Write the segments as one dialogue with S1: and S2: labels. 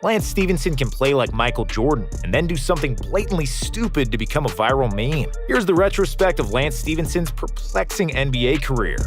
S1: Lance Stephenson can play like Michael Jordan and then do something blatantly stupid to become a viral meme. Here's the retrospect of Lance Stephenson's perplexing NBA career.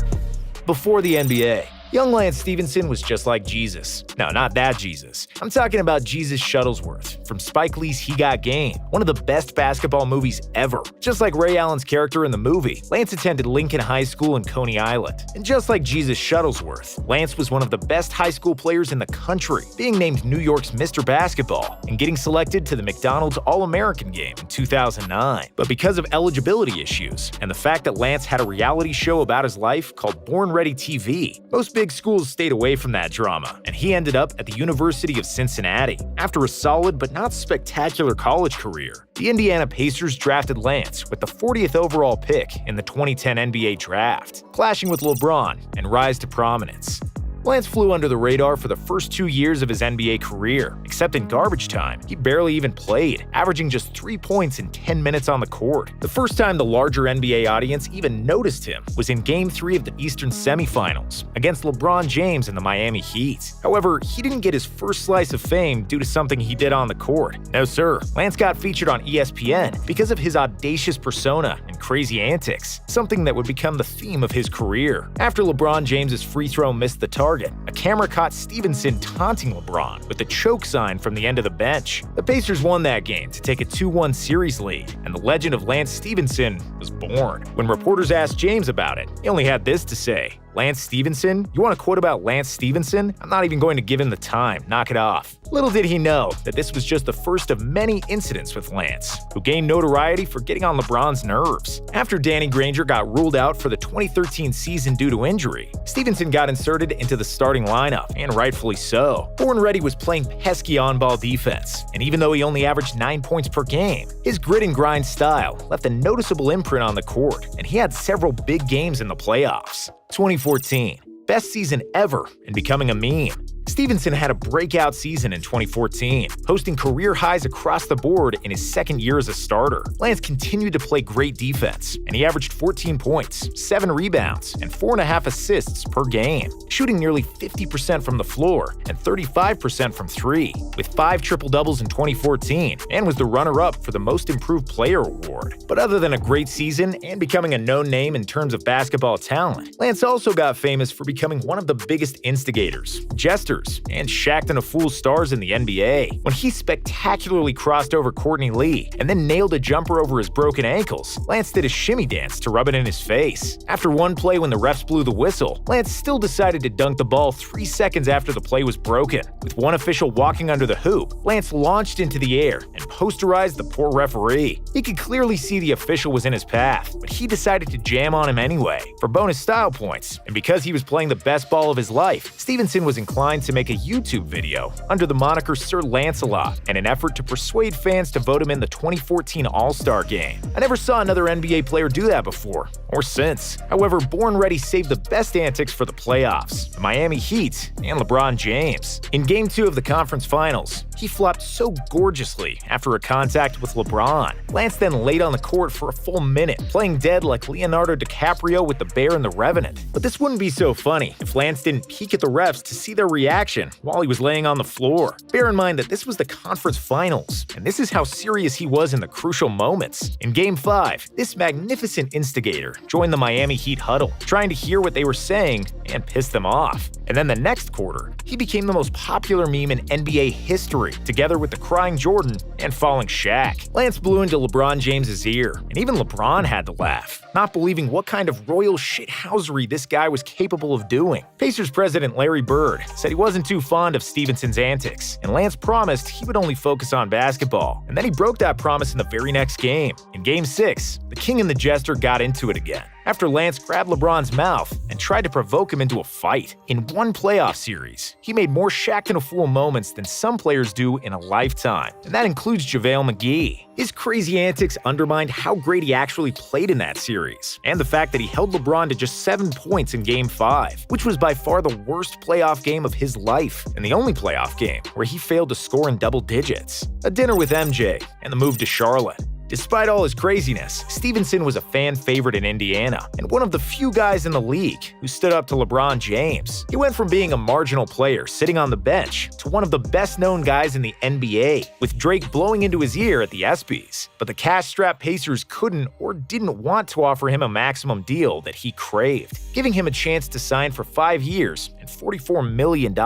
S1: Before the NBA, young Lance Stephenson was just like Jesus. No, not that Jesus. I'm talking about Jesus Shuttlesworth from Spike Lee's He Got Game, one of the best basketball movies ever. Just like Ray Allen's character in the movie, Lance attended Lincoln High School in Coney Island. And just like Jesus Shuttlesworth, Lance was one of the best high school players in the country, being named New York's Mr. Basketball and getting selected to the McDonald's All-American game in 2009. But because of eligibility issues and the fact that Lance had a reality show about his life called Born Ready TV, most big schools stayed away from that drama, and he ended up at the University of Cincinnati. After a solid but not spectacular college career, the Indiana Pacers drafted Lance with the 40th overall pick in the 2010 NBA Draft, clashing with LeBron and rise to prominence. Lance flew under the radar for the first 2 years of his NBA career, except in garbage time. He barely even played, averaging just 3 points in 10 minutes on the court. The first time the larger NBA audience even noticed him was in Game 3 of the Eastern Semifinals against LeBron James and the Miami Heat. However, he didn't get his first slice of fame due to something he did on the court. No sir, Lance got featured on ESPN because of his audacious persona and crazy antics, something that would become the theme of his career. After LeBron James's free throw missed the target, a camera caught Stephenson taunting LeBron with the choke sign from the end of the bench. The Pacers won that game to take a 2-1 series lead, and the legend of Lance Stephenson was born. When reporters asked James about it, he only had this to say: "Lance Stephenson? You want a quote about Lance Stephenson? I'm not even going to give him the time. Knock it off." Little did he know that this was just the first of many incidents with Lance, who gained notoriety for getting on LeBron's nerves. After Danny Granger got ruled out for the 2013 season due to injury, Stephenson got inserted into the starting lineup, and rightfully so. Born Ready was playing pesky on-ball defense, and even though he only averaged 9 points per game, his grit and grind style left a noticeable imprint on the court, and he had several big games in the playoffs. 2014, best season ever and becoming a meme. Stephenson had a breakout season in 2014, posting career highs across the board in his second year as a starter. Lance continued to play great defense, and he averaged 14 points, 7 rebounds, and 4.5 assists per game, shooting nearly 50% from the floor and 35% from 3, with 5 triple-doubles in 2014, and was the runner-up for the Most Improved Player award. But other than a great season and becoming a known name in terms of basketball talent, Lance also got famous for becoming one of the biggest instigators, jesters, and shacked in a fool's stars in the NBA. When he spectacularly crossed over Courtney Lee and then nailed a jumper over his broken ankles, Lance did a shimmy dance to rub it in his face. After one play when the refs blew the whistle, Lance still decided to dunk the ball 3 seconds after the play was broken. With one official walking under the hoop, Lance launched into the air and posterized the poor referee. He could clearly see the official was in his path, but he decided to jam on him anyway for bonus style points. And because he was playing the best ball of his life, Stephenson was inclined to make a YouTube video under the moniker Sir Lancelot in an effort to persuade fans to vote him in the 2014 All-Star Game. I never saw another NBA player do that before, or since. However, Born Ready saved the best antics for the playoffs, the Miami Heat, and LeBron James. In Game 2 of the conference finals, he flopped so gorgeously after a contact with LeBron. Lance then laid on the court for a full minute, playing dead like Leonardo DiCaprio with the Bear and the Revenant. But this wouldn't be so funny if Lance didn't peek at the refs to see their reaction while he was laying on the floor. Bear in mind that this was the conference finals, and this is how serious he was in the crucial moments. In Game 5, this magnificent instigator joined the Miami Heat huddle, trying to hear what they were saying and piss them off. And then the next quarter, he became the most popular meme in NBA history, together with the crying Jordan and falling Shaq. Lance blew into LeBron James's ear, and even LeBron had to laugh, not believing what kind of royal shithousery this guy was capable of doing. Pacers president Larry Bird said he wasn't too fond of Stephenson's antics, and Lance promised he would only focus on basketball. And then he broke that promise in the very next game. In Game 6, the King and the Jester got into it again, after Lance grabbed LeBron's mouth and tried to provoke him into a fight. In one playoff series, he made more Shaq and a Fool moments than some players do in a lifetime, and that includes JaVale McGee. His crazy antics undermined how great he actually played in that series, and the fact that he held LeBron to just 7 points in Game 5, which was by far the worst playoff game of his life, and the only playoff game where he failed to score in double digits. A dinner with MJ, and the move to Charlotte. Despite all his craziness, Stephenson was a fan favorite in Indiana and one of the few guys in the league who stood up to LeBron James. He went from being a marginal player sitting on the bench to one of the best-known guys in the NBA, with Drake blowing into his ear at the ESPYs. But the cash-strapped Pacers couldn't or didn't want to offer him a maximum deal that he craved, giving him a chance to sign for 5 years and $44 million.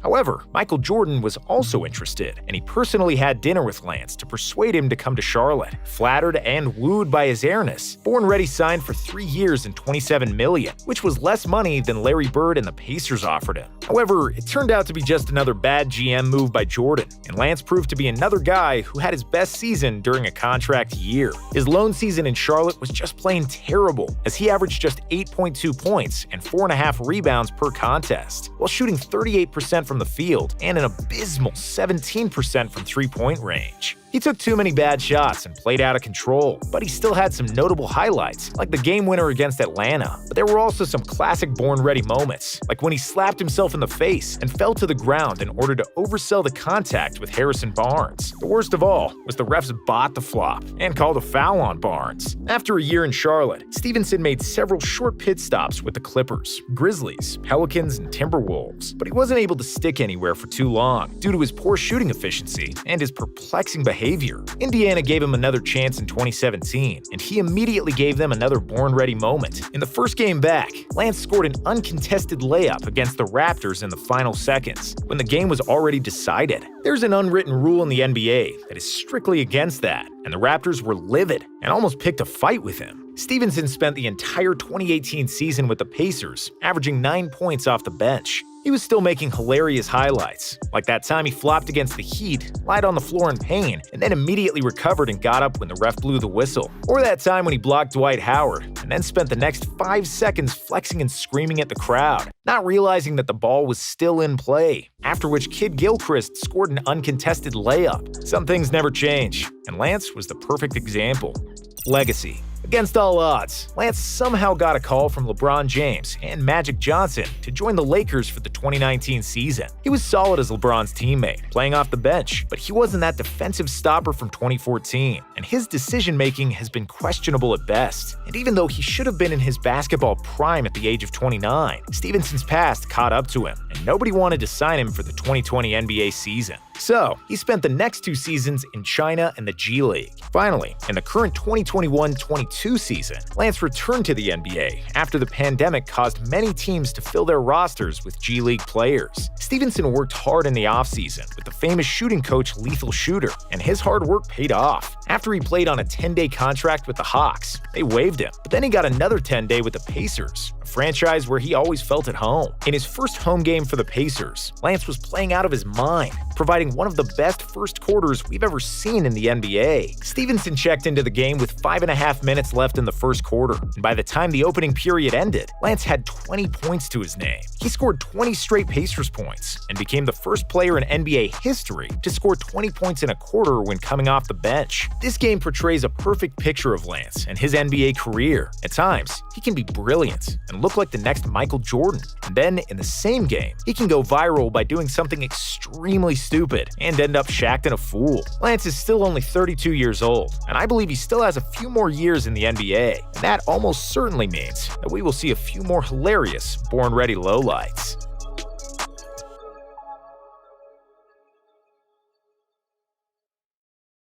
S1: However, Michael Jordan was also interested, and he personally had dinner with Lance to persuade him to come to Charlotte. Flattered and wooed by his airness, Born Ready signed for 3 years and $27 million, which was less money than Larry Bird and the Pacers offered him. However, it turned out to be just another bad GM move by Jordan, and Lance proved to be another guy who had his best season during a contract year. His lone season in Charlotte was just plain terrible, as he averaged just 8.2 points and 4.5 rebounds per contest, while shooting 38% from the field and an abysmal 17% from three-point range. He took too many bad shots and played out of control, but he still had some notable highlights, like the game winner against Atlanta. But there were also some classic Born Ready moments, like when he slapped himself in the face and fell to the ground in order to oversell the contact with Harrison Barnes. The worst of all was the refs bought the flop and called a foul on Barnes. After a year in Charlotte, Stephenson made several short pit stops with the Clippers, Grizzlies, Pelicans, and Timberwolves, but he wasn't able to stick anywhere for too long due to his poor shooting efficiency and his perplexing behavior. Indiana gave him another chance in 2017, and he immediately gave them another Born Ready moment. In the first game back, Lance scored an uncontested layup against the Raptors in the final seconds, when the game was already decided. There's an unwritten rule in the NBA that is strictly against that, and the Raptors were livid and almost picked a fight with him. Stephenson spent the entire 2018 season with the Pacers, averaging 9 points off the bench. He was still making hilarious highlights, like that time he flopped against the Heat, lied on the floor in pain, and then immediately recovered and got up when the ref blew the whistle. Or that time when he blocked Dwight Howard, and then spent the next 5 seconds flexing and screaming at the crowd, not realizing that the ball was still in play, after which Kid Gilchrist scored an uncontested layup. Some things never change, and Lance was the perfect example. Legacy. Against all odds, Lance somehow got a call from LeBron James and Magic Johnson to join the Lakers for the 2019 season. He was solid as LeBron's teammate, playing off the bench, but he wasn't that defensive stopper from 2014, and his decision-making has been questionable at best. And even though he should have been in his basketball prime at the age of 29, Stephenson's past caught up to him, and nobody wanted to sign him for the 2020 NBA season. So, he spent the next 2 seasons in China and the G League. Finally, in the current 2021-22 season, Lance returned to the NBA after the pandemic caused many teams to fill their rosters with G League players. Stephenson worked hard in the offseason with the famous shooting coach Lethal Shooter, and his hard work paid off. After he played on a 10-day contract with the Hawks, they waived him, but then he got another 10-day with the Pacers, a franchise where he always felt at home. In his first home game for the Pacers, Lance was playing out of his mind, providing one of the best first quarters we've ever seen in the NBA. Stephenson checked into the game with 5.5 minutes left in the first quarter, and by the time the opening period ended, Lance had 20 points to his name. He scored 20 straight Pacers points, and became the first player in NBA history to score 20 points in a quarter when coming off the bench. This game portrays a perfect picture of Lance and his NBA career. At times, he can be brilliant and look like the next Michael Jordan, and then in the same game, he can go viral by doing something extremely stupid and end up shacked and a fool. Lance is still only 32 years old, and I believe he still has a few more years in the NBA, and that almost certainly means that we will see a few more hilarious Born Ready lowlights.